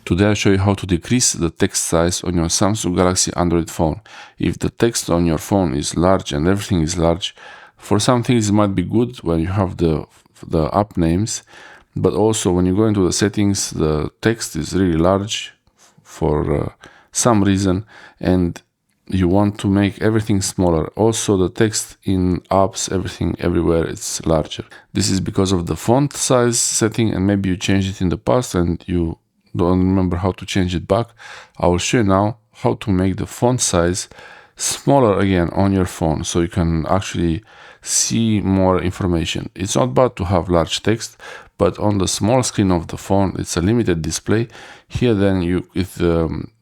Today I'll show you how to decrease the text size on your Samsung Galaxy Android phone. If the text on your phone is large and everything is large, for some things it might be good when you have the app names, but also when you go into the settings, the text is really large for some reason, and you want to make everything smaller. Also the text in apps, everything everywhere, it's larger. This is because of the font size setting, and maybe you changed it in the past and you don't remember how to change it back. I will show you now how to make the font size smaller again on your phone, so you can actually see more information. It's not bad to have large text, but on the small screen of the phone, it's a limited display. Here then you with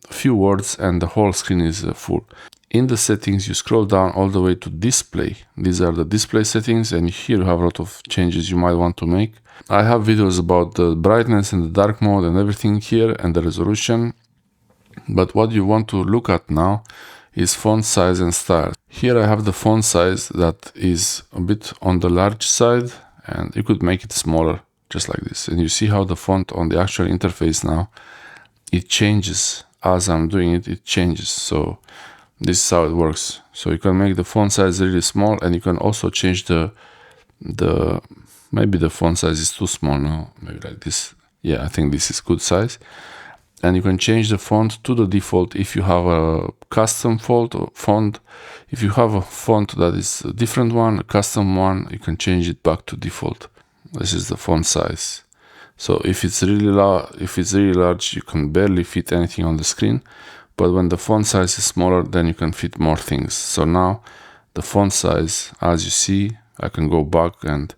few words and the whole screen is full. In the settings, you scroll down all the way to display. These are the display settings, and here you have a lot of changes you might want to make. I have videos about the brightness and the dark mode and everything here, and the resolution. But what you want to look at now is font size and style. Here I have the font size that is a bit on the large side, and you could make it smaller just like this. And you see how the font on the actual interface now, it changes. As I'm doing it, it changes. So this is how it works. So you can make the font size really small, and you can also change maybe the font size is too small now, maybe like this. Yeah, I think this is good size. And you can change the font to the default if you have a custom font. If you have a font that is a different one, a custom one, you can change it back to default. This is the font size. So if it's really large, you can barely fit anything on the screen. But when the font size is smaller, then you can fit more things. So now the font size, as you see, I can go back and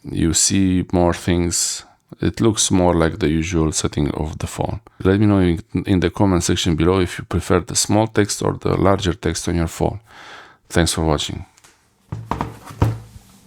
you see more things. It looks more like the usual setting of the phone. Let me know in the comment section below if you prefer the small text or the larger text on your phone. Thanks for watching.